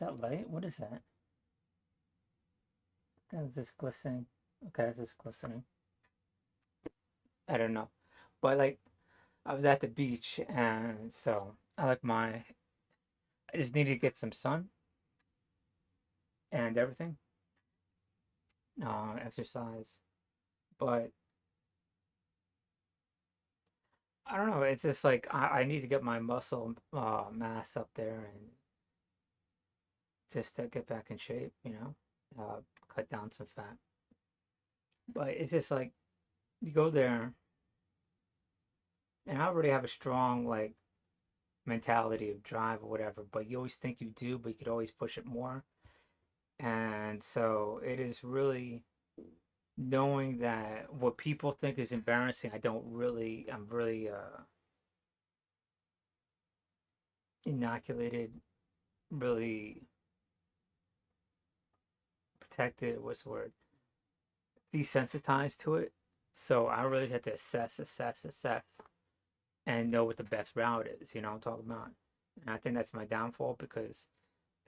that light? What is that? That's just glistening. Okay, it's just glistening. I don't know. But like I was at the beach and so I just needed to get some sun and everything. Exercise. But I don't know, it's just like I need to get my muscle mass up there and just to get back in shape, cut down some fat. But it's just like you go there and I already have a strong like mentality of drive or whatever, but you always think you do, but you could always push it more. And so it is really knowing that what people think is embarrassing, I'm really inoculated, really protected, what's the word? Desensitized to it. So I really had to assess, and know what the best route is, you know what I'm talking about? And I think that's my downfall because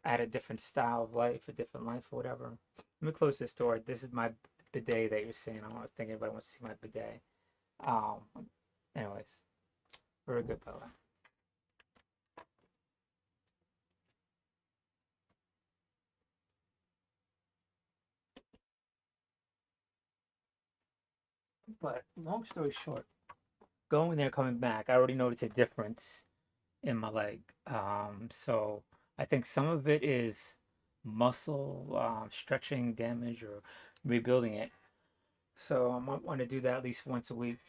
I had a different style of life, a different life or whatever. Let me close this door. This is my bidet that you're seeing. I was thinking anybody wants to see my bidet. Um, anyways, very good by the way. But long story short, going there, coming back, I already noticed a difference in my leg. So I think some of it is muscle stretching damage or rebuilding it. So I might want to do that at least once a week.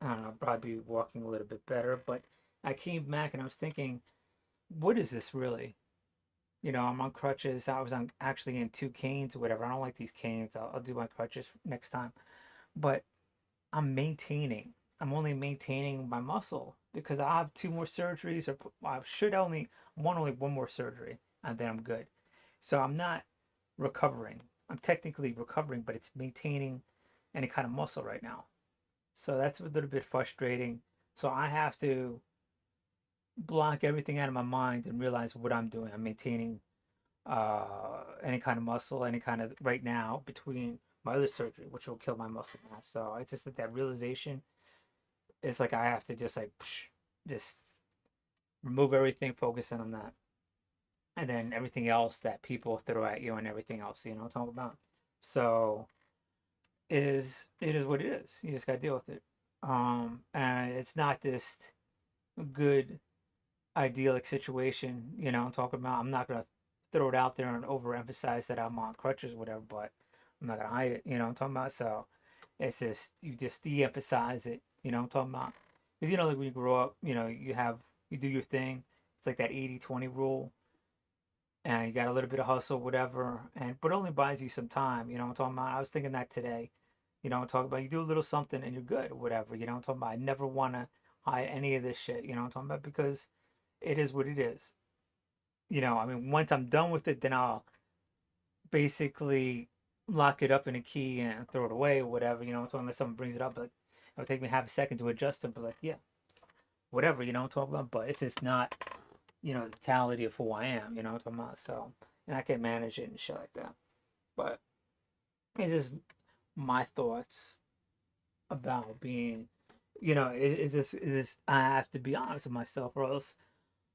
I don't know, probably be walking a little bit better. But I came back and I was thinking, what is this really? I'm on crutches. I was on actually in two canes or whatever. I don't like these canes. I'll do my crutches next time. But I'm maintaining. I'm only maintaining my muscle because I have two more surgeries, or I should only one more surgery, and then I'm good. So I'm not recovering. I'm technically recovering, but it's maintaining any kind of muscle right now. So that's a little bit frustrating. So I have to block everything out of my mind and realize what I'm doing. I'm maintaining any kind of muscle, any kind of right now between my other surgery, which will kill my muscle mass. So it's just that realization is like I have to just like just remove everything, focusing on that, and then everything else that people throw at you and everything else, what I'm talking about. So it is what it is. You just gotta deal with it. And it's not this good idyllic situation, I'm talking about. I'm not gonna throw it out there and overemphasize that I'm on crutches or whatever, but I'm not gonna hide it, I'm talking about. So it's just you just de-emphasize it, I'm talking about. Because like when you grow up, you do your thing. It's like that 80-20 rule, and you got a little bit of hustle, whatever, and but it only buys you some time, I'm talking about. I was thinking that today, I'm talking about. You do a little something and you're good, whatever, I'm talking about. I never wanna hide any of this shit, I'm talking about, because it is what it is. I mean, once I'm done with it, then I'll basically lock it up in a key and throw it away or whatever, so unless someone brings it up, but it'll take me half a second to adjust it, but like, yeah, whatever, I'm talking about. But it's just not, the totality of who I am, I'm talking about. So, and I can manage it and shit like that. But it's just my thoughts about being, it's just, I have to be honest with myself, or else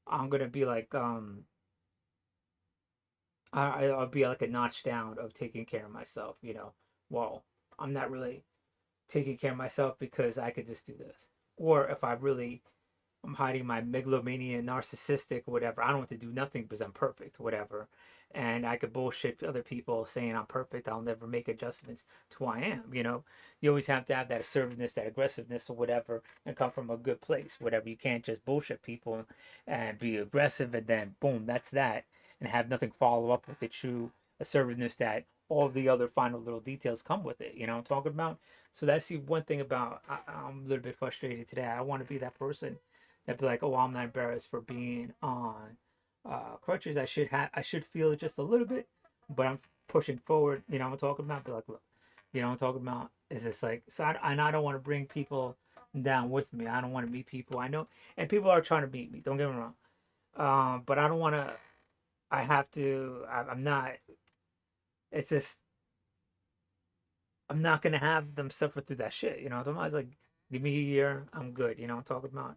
I'm gonna be like, I'll be like a notch down of taking care of myself, Well, I'm not really taking care of myself because I could just do this. Or if I'm hiding my megalomania, narcissistic, whatever, I don't want to do nothing because I'm perfect, whatever. And I could bullshit other people saying I'm perfect. I'll never make adjustments to who I am, You always have to have that assertiveness, that aggressiveness, or whatever, and come from a good place, whatever. You can't just bullshit people and be aggressive and then boom, that's that, and have nothing follow up with the true assertiveness that all the other final little details come with it. You know what I'm talking about? So that's the one thing about I'm a little bit frustrated today. I want to be that person that be like, oh, I'm not embarrassed for being on crutches. I should feel it just a little bit, but I'm pushing forward. I'm talking about. Be like, look, I'm talking about. Is this like so? And I don't want to bring people down with me. I don't want to meet people I know, and people are trying to meet me. Don't get me wrong. But I don't want to. I have to. I'm not. It's just I'm not gonna have them suffer through that shit. You know, what I'm talking about? It's like, give me a year, I'm good. You know, what I'm talking about,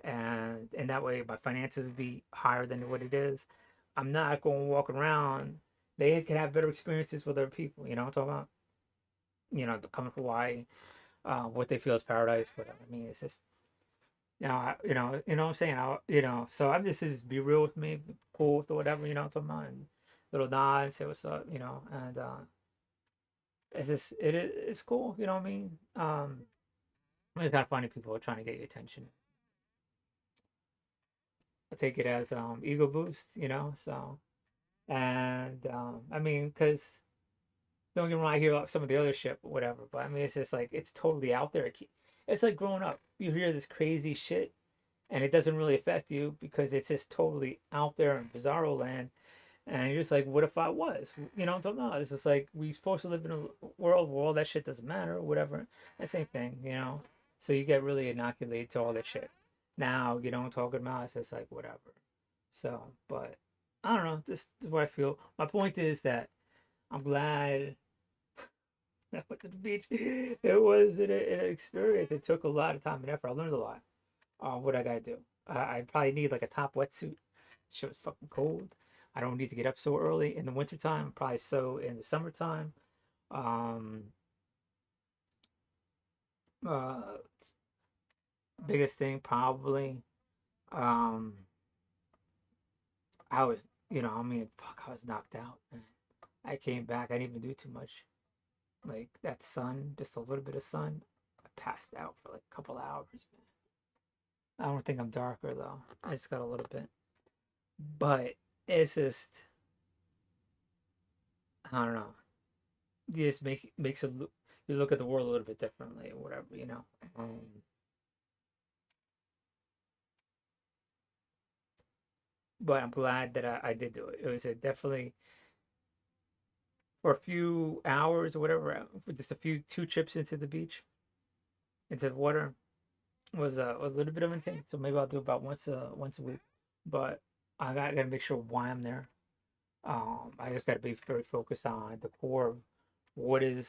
and that way my finances will be higher than what it is. I'm not going to walk around. They can have better experiences with other people. You know, what I'm talking about. You know, coming from Hawaii, what they feel is paradise. Whatever. I mean, it's just you know what I'm saying. So I'm just be real with me, be cool with whatever. You know, what I'm talking about. And little nod, say what's up. You know, and it's cool. You know what I mean. It's kind of funny people are trying to get your attention. I take it as ego boost, you know. So and I mean, because don't get me wrong, I hear about some of the other shit, or whatever. But I mean, it's just like it's totally out there. It's like growing up. You hear this crazy shit, and it doesn't really affect you because it's just totally out there in bizarro land. And you're just like, what if I was? You know what I'm talking about? It's just like we supposed to live in a world where all that shit doesn't matter, or whatever. That same thing, you know. So you get really inoculated to all that shit. Now, you know what I'm talking about? It's just like whatever. So, but I don't know. This is what I feel. My point is that I'm glad I went to the beach. It was an experience. It took a lot of time and effort. I learned a lot. What I gotta do? I probably need like a top wetsuit. Shit was fucking cold. I don't need to get up so early in the wintertime. Probably so in the summertime. Um, uh, biggest thing probably. Um, I was, I mean, fuck, I was knocked out. And I came back. I didn't even do too much. Like that sun, just a little bit of sun. I passed out for like a couple hours, man. I don't think I'm darker though. I just got a little bit. But it's just, I don't know. You just makes it look, you look at the world a little bit differently or whatever, you know. But I'm glad that I did do it. It was definitely for a few hours or whatever, with just a few two trips into the beach, into the water was a little bit of intense. So maybe I'll do about once a week. But gotta make sure why I'm there. I just gotta be very focused on the core of what is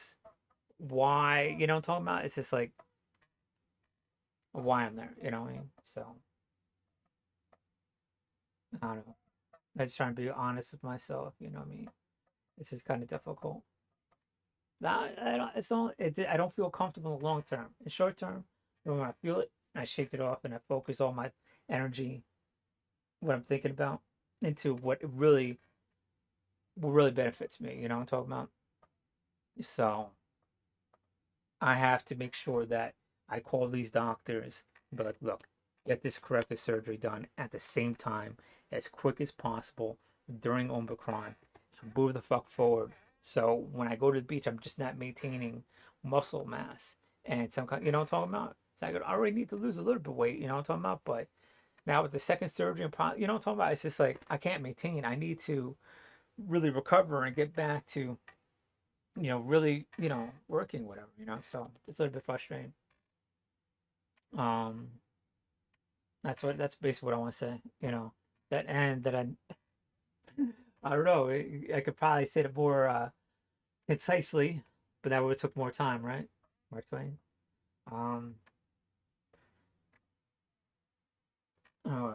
why, you know what I'm talking about? It's just like why I'm there, you know what I mean? So I don't know. I just trying to be honest with myself, you know what I mean? This is kind of difficult. Now, I don't, it's not, I don't feel comfortable in the long term. In short term, when I feel it, I shake it off and I focus all my energy, what I'm thinking about, into what really benefits me. You know what I'm talking about? So I have to make sure that I call these doctors and be like, look, get this corrective surgery done at the same time as quick as possible during Omicron and move the fuck forward. So when I go to the beach, I'm just not maintaining muscle mass and some kind, you know what I'm talking about? So I already need to lose a little bit of weight, you know what I'm talking about? But now with the second surgery, and you know what I'm talking about? It's just like I can't maintain. I need to really recover and get back to really, working, whatever, so it's a little bit frustrating. Um, that's basically what I want to say, that and that I don't know, I could probably say it more concisely, but that would have took more time, right? Mark Twain. Um, oh,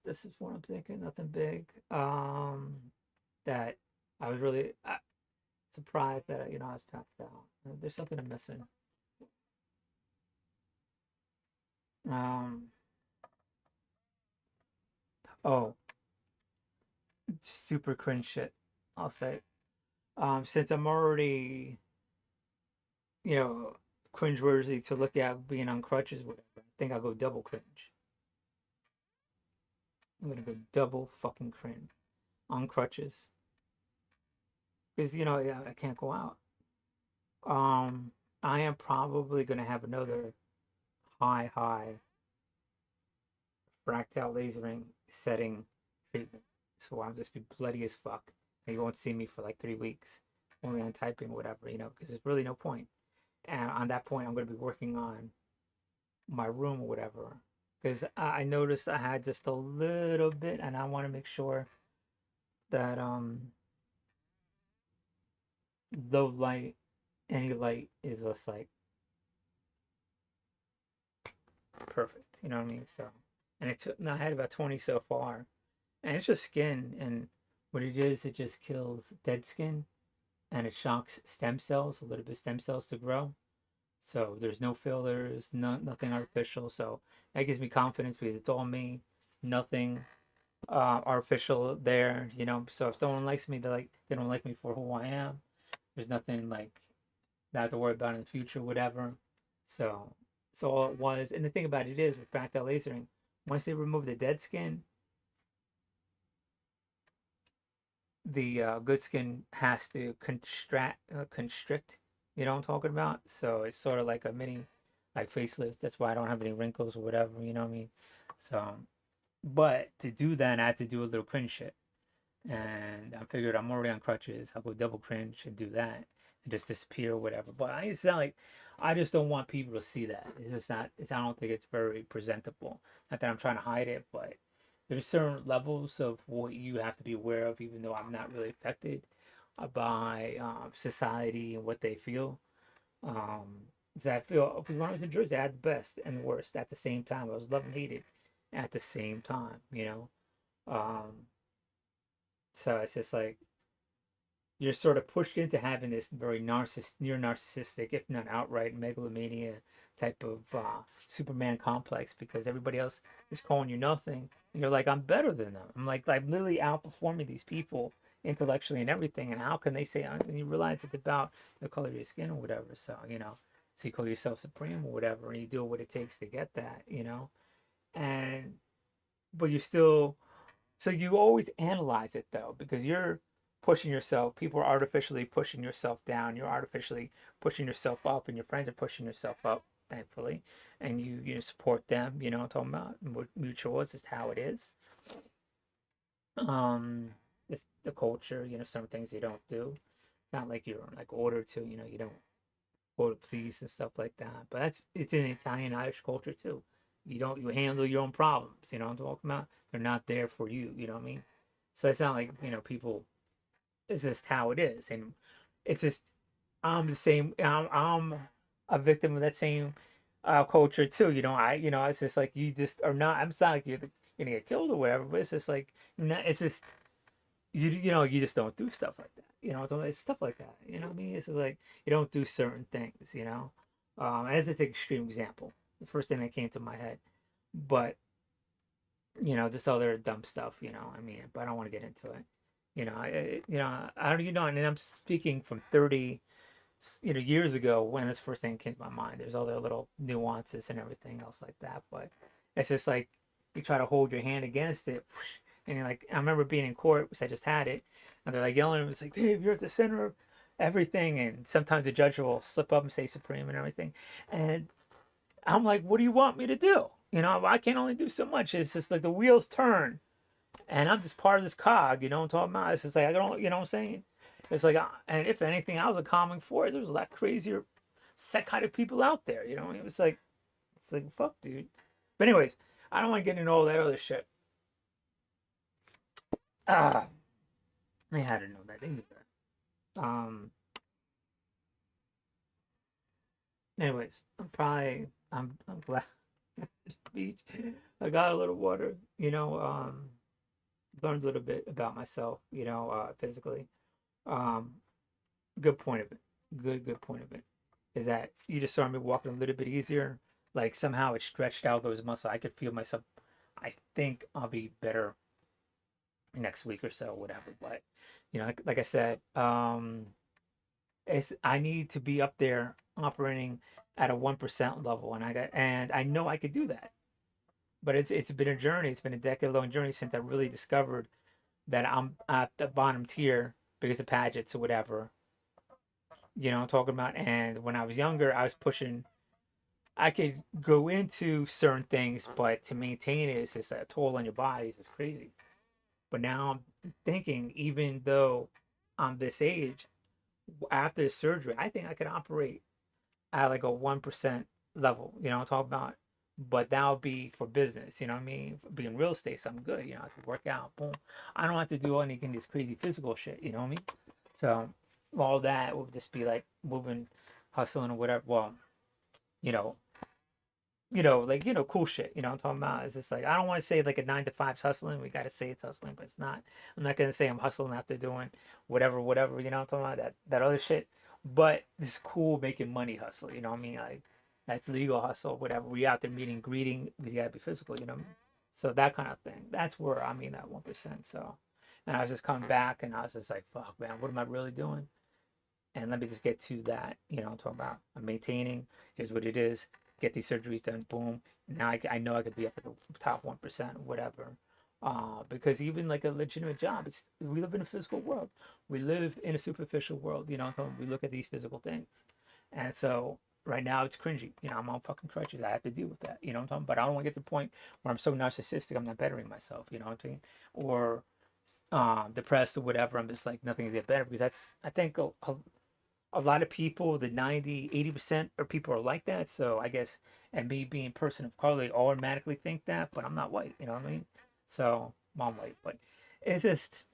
this is what I'm thinking, nothing big. That I was really surprised that, I was passed out. There's something I'm missing. Um, oh, super cringe shit, I'll say. Since I'm already, you know, cringeworthy to look at being on crutches, whatever, I think I'll go double cringe. I'm gonna go double fucking cringe on crutches because yeah, I can't go out. Um, I am probably gonna have another high fractal lasering setting treatment, so I'll just be bloody as fuck. And you won't see me for like 3 weeks, only on typing or whatever, because there's really no point. And on that point, I'm gonna be working on my room or whatever because I noticed I had just a little bit and I want to make sure that low light, any light is just like perfect. You know what I mean? So, and it took. No, I had about 20 so far, and it's just skin. And what it is, it just kills dead skin, and it shocks stem cells, a little bit of stem cells to grow. So there's no fillers, nothing artificial. So that gives me confidence because it's all me, nothing artificial there. You know, so if someone likes me, they don't like me for who I am. There's nothing like that I have to worry about in the future, whatever. So so all it was, and the thing about it is with fractal lasering, once they remove the dead skin, the good skin has to constrict. You know what I'm talking about? So it's sort of like a mini, like facelift. That's why I don't have any wrinkles or whatever. You know what I mean? So, but to do that, I had to do a little cringe shit, and I figured I'm already on crutches. I'll go double cringe and do that, and just disappear or whatever. But it's not like I just don't want people to see that. It's just not. I don't think it's very presentable. Not that I'm trying to hide it, but there's certain levels of what you have to be aware of, even though I'm not really affected by society and what they feel. Um, I feel because when I was in Jersey, I had the best and the worst at the same time. I was loved and hated at the same time, you know. Um, so it's just like you're sort of pushed into having this very near narcissistic, if not outright megalomania type of Superman complex because everybody else is calling you nothing. And you're like, I'm better than them. I'm literally outperforming these people intellectually and everything. And how can they say, and you realize it's about the color of your skin or whatever. So, you know, so you call yourself supreme or whatever, and you do what it takes to get that, you know, and, but you still, so you always analyze it though, because you're pushing yourself. People are artificially pushing yourself down. You're artificially pushing yourself up, and your friends are pushing yourself up, thankfully. And you support them. You know what I'm talking about? Mutual is just how it is. Um, it's the culture. You know, some things you don't do. It's not like you're like ordered to. You know, you don't go to police and stuff like that. But it's in Italian Irish culture too. You handle your own problems. You know what I'm talking about? They're not there for you. You know what I mean? So it's not like people. It's just how it is, and it's just I'm the same. I'm a victim of that same culture too. It's just like you just are not. I'm not like you're gonna get killed or whatever, but it's just like it's just you just don't do stuff like that. It's stuff like that. You know what I mean? It's just like you don't do certain things. As it's an extreme example, the first thing that came to my head, but just other dumb stuff. I mean, but I don't want to get into it. I don't, and I'm speaking from 30, years ago when this first thing came to my mind. There's other little nuances and everything else like that, but it's just like you try to hold your hand against it, and you're like, I remember being in court, which I just had it, and they're like yelling, it's like, Dave, you're at the center of everything, and sometimes the judge will slip up and say supreme and everything, and I'm like, what do you want me to do? I can only do so much. It's just like the wheels turn and I'm just part of this cog, what I'm talking about? It's just like I don't, what I'm saying? It's like, and if anything, I was a calming force. There was a lot crazier, psychotic people out there. It was like, it's like fuck, dude. But anyways, I don't want to get into all that other shit. Ah, I had to know that. Didn't you? Anyways, I'm glad beach. I got a little water. Learned a little bit about myself. Physically. Um, good point of it. Good point of it is that you just saw me walking a little bit easier. Like somehow it stretched out those muscles. I could feel myself. I think I'll be better next week or so, whatever. But like I said, I need to be up there operating at a 1% level, and I know I could do that. But it's been a journey. It's been a decade long journey since I really discovered that I'm at the bottom tier because of Paget's or whatever. I'm talking about. And when I was younger, I was pushing. I could go into certain things, but to maintain it is just a toll on your body. It's crazy. But now I'm thinking, even though I'm this age, after surgery, I think I could operate at like a 1% level. I'm talking about but that'll be for business. You know what I mean? Being real estate, so I'm good. You know, I can work out. Boom. I don't have to do anything this crazy physical shit. You know what I mean? So all that will just be like moving, hustling or whatever. Well, you know, like cool shit. You know what I'm talking about? It's just like I don't want to say like a 9 to 5's hustling. We gotta say it's hustling, but it's not. I'm not gonna say I'm hustling after doing whatever. You know what I'm talking about? That other shit. But it's cool making money hustle. You know what I mean? Like that's legal hustle, whatever. We out there meeting, greeting. We gotta be physical. You know what I mean? So that kind of thing. That's where I mean that 1%. So, and I was just coming back, and I was just like, fuck, man, what am I really doing? And let me just get to that. You know, I'm talking about I'm maintaining. Here's what it is. Get these surgeries done. Boom. Now I know I could be up at the top 1%, whatever. Because even like a legitimate job, it's we live in a physical world. We live in a superficial world. You know, what I'm talking about? We look at these physical things, and so right now it's cringy. You know, I'm on fucking crutches. I have to deal with that. You know what I'm talking about? But I don't want to get to the point where I'm so narcissistic I'm not bettering myself. You know what I'm saying? Or depressed or whatever. I'm just like nothing's get better because that's I think a lot of people, the 90, 80% of people are like that. So I guess, and me being a person of color, they automatically think that, but I'm not white, you know what I mean? So I'm white, but it's just,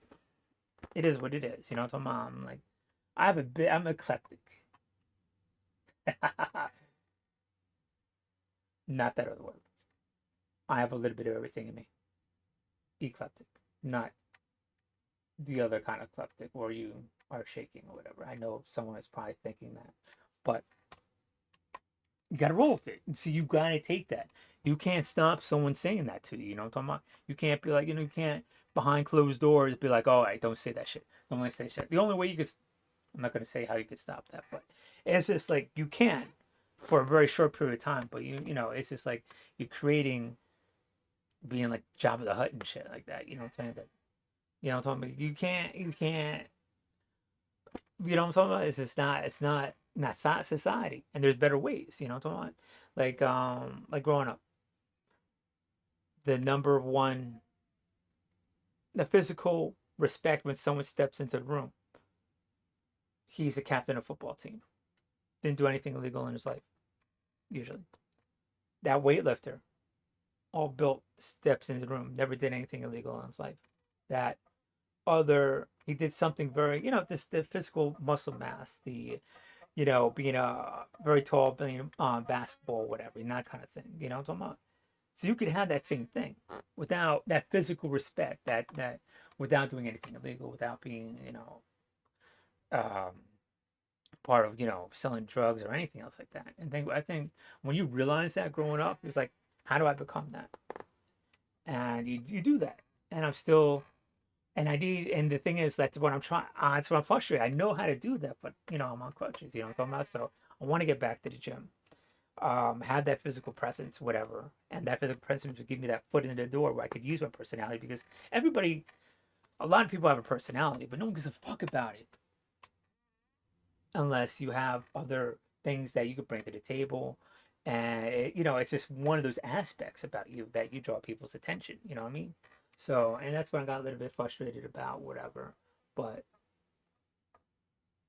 it is what it is, you know what I'm talking about? I'm like, I have a bit, I'm eclectic. Not that other word. I have a little bit of everything in me. Eclectic, not the other kind of eclectic where you are shaking or whatever. I know someone is probably thinking that, but you gotta roll with it. See, you gotta take that. You can't stop someone saying that to you. You know what I'm talking about? You can't be like, you can't behind closed doors be like, all right, don't say that shit. Don't let say shit. The only way you could, I'm not gonna say how you could stop that, but it's just like you can for a very short period of time. But it's just like you're creating being like Jabba the Hutt and shit like that. You know what I'm saying? That you know what I'm talking about? You can't. You know what I'm talking about? It's not society, and there's better ways. You know what I'm talking about? Like growing up, the number one, the physical respect when someone steps into the room. He's the captain of a football team. Didn't do anything illegal in his life, usually. That weightlifter, all built, steps into the room, never did anything illegal in his life. That he did something very, just the physical muscle mass, being a very tall, playing basketball, whatever, and that kind of thing. You know what I'm talking about? So you could have that same thing without that physical respect, that without doing anything illegal, without being, um, part of, selling drugs or anything else like that. And I think when you realize that growing up, it's like, how do I become that? And you do that. And I'm still, and the thing is, that's what I'm trying. That's what I'm frustrated. I know how to do that, but I'm on crutches. You know what I'm talking about? So I want to get back to the gym, have that physical presence, whatever, and that physical presence would give me that foot in the door where I could use my personality because everybody, a lot of people have a personality, but no one gives a fuck about it unless you have other things that you could bring to the table. And it's just one of those aspects about you that you draw people's attention. You know what I mean? So, and that's when I got a little bit frustrated about whatever. But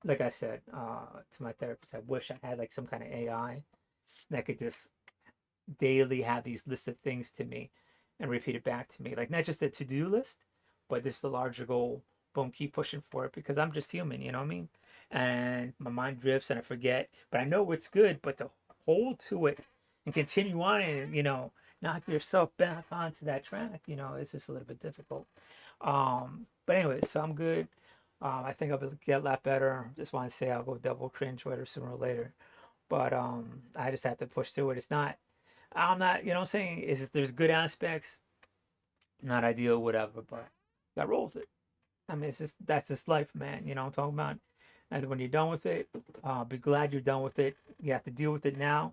like I said to my therapist, I wish I had like some kind of AI that could just daily have these lists of things to me and repeat it back to me. Like not just a to-do list, but just the larger goal. Boom, keep pushing for it because I'm just human, you know what I mean? And my mind drifts and I forget, but I know it's good, but to hold to it and continue on and, knock yourself back onto that track, it's just a little bit difficult. But anyway, so I'm good. I think I'll get a lot better. Just want to say I'll go double cringe whether sooner or later. But I just have to push through it. I'm not, what I'm saying? Is there's good aspects, not ideal, whatever, but got rolls it. I mean, that's just life, man. You know what I'm talking about? And when you're done with it, be glad you're done with it. You have to deal with it now.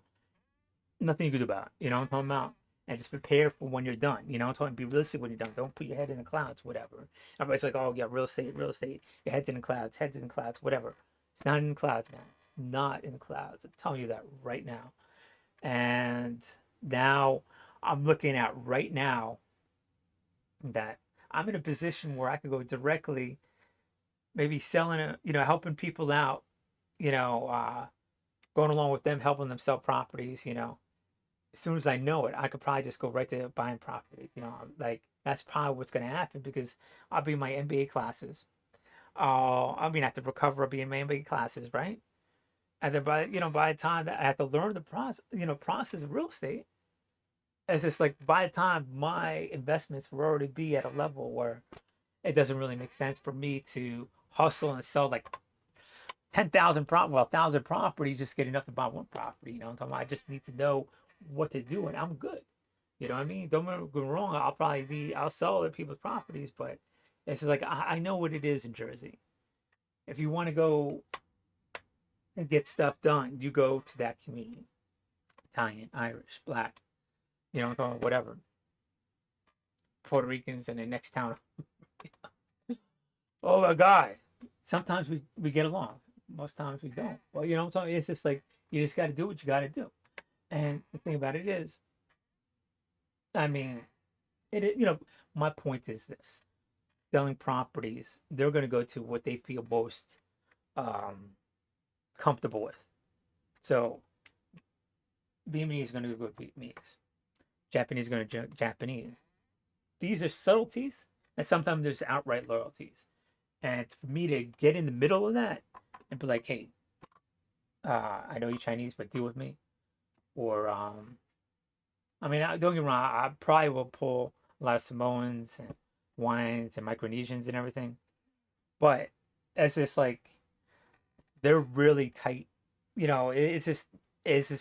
Nothing you can do about it. You know what I'm talking about? And just prepare for when you're done. You know what I'm talking? Be realistic when you're done. Don't put your head in the clouds, whatever. Everybody's like, oh, yeah, real estate, real estate. Your head's in the clouds, head's in the clouds, whatever. It's not in the clouds, man. It's not in the clouds. I'm telling you that right now. And now I'm looking at right now that I'm in a position where I could go directly, maybe selling, helping people out, you know, uh, going along with them, helping them sell properties, as soon as I know it, I could probably just go right to buying property. You know, like that's probably what's going to happen because I'll be in my MBA classes. I mean, I have to recover. I'll be in my MBA classes, right? And then by the time that I have to learn the process of real estate, it's just like by the time my investments will already be at a level where it doesn't really make sense for me to hustle and sell like 1,000 properties just get enough to buy one property. You know what I'm talking about? I just need to know what to do and I'm good. You know what I mean? Don't get me wrong. I'll sell other people's properties, but it's just like I know what it is in Jersey. If you want to go and get stuff done, you go to that community. Italian, Irish, Black, you know, whatever. Puerto Ricans in the next town. Oh my God. Sometimes we get along. Most times we don't. Well, you know what I'm talking? It's just like you just got to do what you got to do. And the thing about it is, I mean, my point is this: selling properties, they're going to go to what they feel most um, comfortable with. So Vietnamese is going to go with Vietnamese. Japanese is going to Japanese. These are subtleties, and sometimes there's outright loyalties. And for me to get in the middle of that and be like, hey, I know you're Chinese, but deal with me. Or, I mean, don't get me wrong, I probably will pull a lot of Samoans and Hawaiians and Micronesians and everything. But it's just like, they're really tight. You know, it's just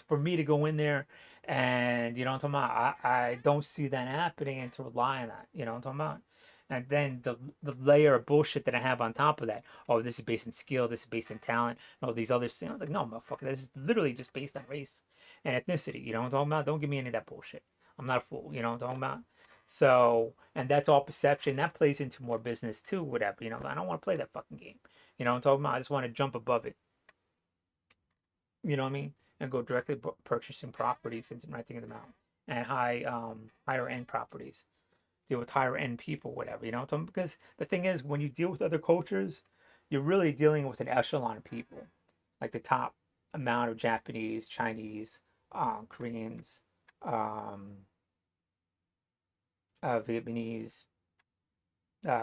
for me to go in there and, you know what I'm talking about? I don't see that happening and to rely on that. You know what I'm talking about? And then the layer of bullshit that I have on top of that. Oh, this is based in skill. This is based in talent. And all these other things. I was like, no, motherfucker. This is literally just based on race and ethnicity. You know what I'm talking about? Don't give me any of that bullshit. I'm not a fool. You know what I'm talking about? So, and that's all perception. That plays into more business too, whatever. You know, I don't want to play that fucking game. You know what I'm talking about? I just want to jump above it. You know what I mean? And go directly purchasing properties and renting them out. And higher end properties deal with higher end people, whatever, you know. Because the thing is, when you deal with other cultures, you're really dealing with an echelon of people, like the top amount of Japanese, Chinese, Koreans, um, Vietnamese,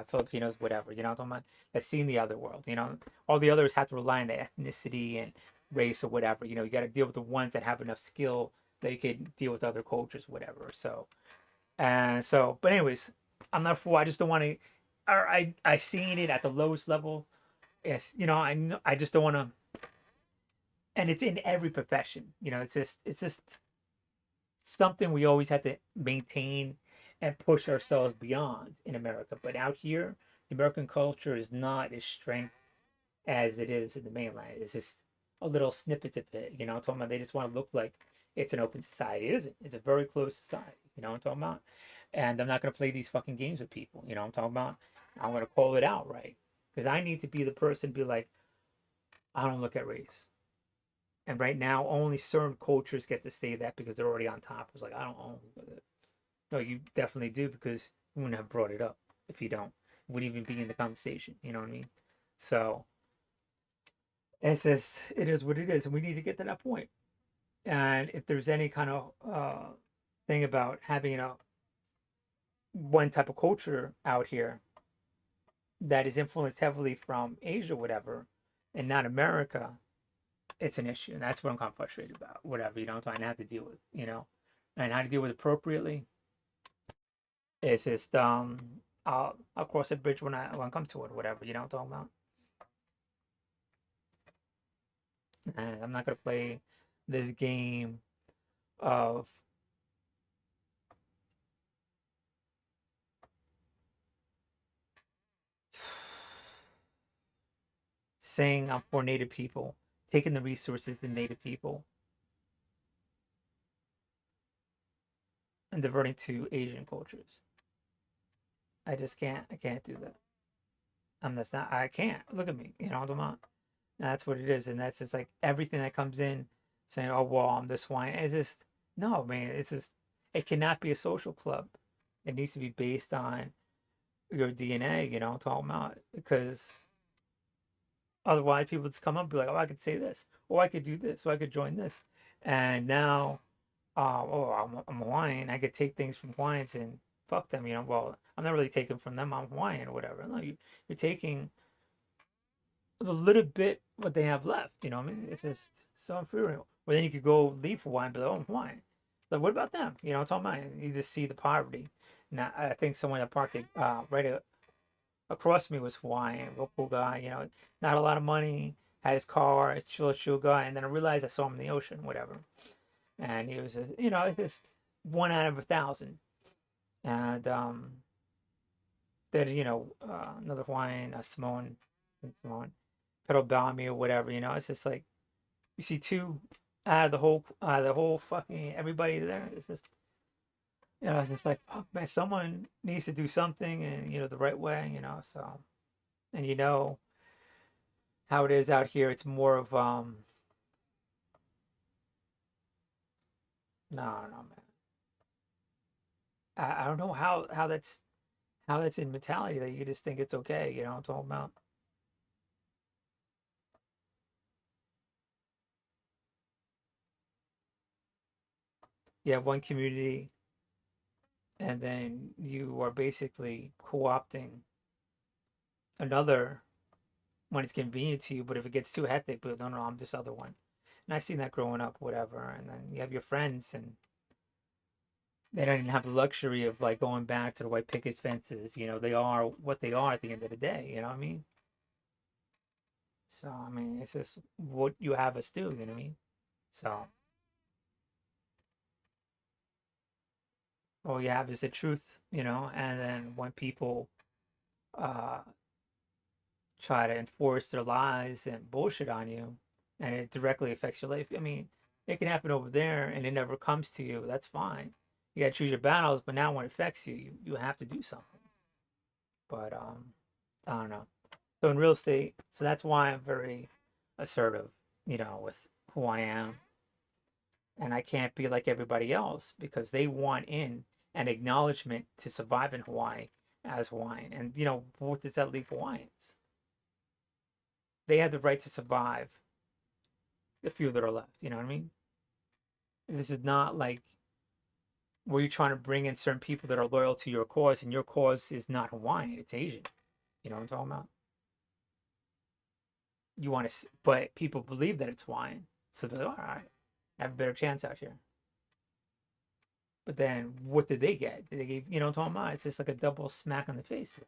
Filipinos, whatever, you know what I'm talking about? That's seen the other world, you know. All the others have to rely on the ethnicity and race or whatever, you know. You got to deal with the ones that have enough skill they can deal with other cultures, whatever. So, and so, but anyways, I'm not a fool. I just don't want to. Or I seen it at the lowest level. Yes, you know, I just don't want to. And it's in every profession. You know, it's just something we always have to maintain and push ourselves beyond in America. But out here, the American culture is not as strength as it is in the mainland. It's just a little snippet of it. You know, I'm talking about they just want to look like it's an open society. It isn't. It's a very closed society. You know what I'm talking about? And I'm not going to play these fucking games with people. You know what I'm talking about? I'm going to call it out, right? Because I need to be the person to be like, I don't look at race. And right now, only certain cultures get to say that because they're already on top. It's like, I don't own it. No, you definitely do because you wouldn't have brought it up if you don't. It wouldn't even be in the conversation. You know what I mean? So it's just, it is what it is. And we need to get to that point. And if there's any kind of thing about having a one type of culture out here that is influenced heavily from Asia, whatever, and not America, it's an issue. And that's what I'm kind of frustrated about, whatever, you know, so I have to deal with, you know, and how to deal with it appropriately. It's just, I'll cross that bridge when I come to it, whatever, you know what I'm talking about? And I'm not going to play this game of saying I'm for Native people, taking the resources to Native people, and diverting to Asian cultures. I just can't. I can't do that. I'm just not. I can't. Look at me. You know what I'm talking. That's what it is, and that's just like everything that comes in, saying, "Oh well, I'm this wine." It's just no, man. It's just it cannot be a social club. It needs to be based on your DNA. You know what I'm talking about? Because otherwise, people just come up and be like, "Oh, I could say this, or I could do this, or I could join this," and now. I'm Hawaiian. I could take things from Hawaiians and fuck them, you know. Well, I'm not really taking from them. I'm Hawaiian or whatever. No, you're taking the little bit what they have left. You know what I mean? It's just so inferior. Well, then you could go leave Hawaii and be like, oh, I'm Hawaiian. Like, what about them? You know, what I'm talking about. You just see the poverty. Now, I think someone that parked across me was Hawaiian, real cool guy. You know, not a lot of money, had his car, his chill guy. And then I realized I saw him in the ocean, whatever. And he was, you know, it's just one out of 1,000. And then, you know, another Hawaiian, Simone, Pedal Bellamy or whatever. You know, it's just like you see two out of the whole fucking everybody there. It's just, you know, it's just like, fuck, man, someone needs to do something, and you know, the right way. You know, so and you know how it is out here. It's more of no, man. I don't know how that's in mentality that you just think it's okay. You know what I'm talking about? You have one community, and then you are basically co-opting another when it's convenient to you. But if it gets too hectic, but no, I'm this other one. And I've seen that growing up, whatever. And then you have your friends, and they don't even have the luxury of like going back to the white picket fences. You know, they are what they are at the end of the day. You know what I mean? So I mean, it's just what you have us do. You know what I mean? So all you have is the truth. You know, and then when people uh try to enforce their lies and bullshit on you, and it directly affects your life. I mean, it can happen over there and it never comes to you. That's fine. You gotta choose your battles, but now when it affects you, you have to do something. But I don't know. So in real estate, so that's why I'm very assertive, you know, with who I am. And I can't be like everybody else because they want in an acknowledgement to survive in Hawaii as Hawaiian. And you know, what does that leave Hawaiians? They have the right to survive the few that are left. You know what I mean? This is not like where you're trying to bring in certain people that are loyal to your cause, and your cause is not Hawaiian, it's Asian. You know what I'm talking about? You want to, but people believe that it's Hawaiian, so they're like, all right, I have a better chance out here. But then, what did they get? Did they give, you know what I'm talking about? It's just like a double smack on the face.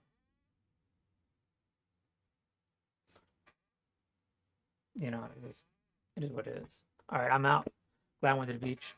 You know, it is what it is. All right, I'm out. Glad I went to the beach.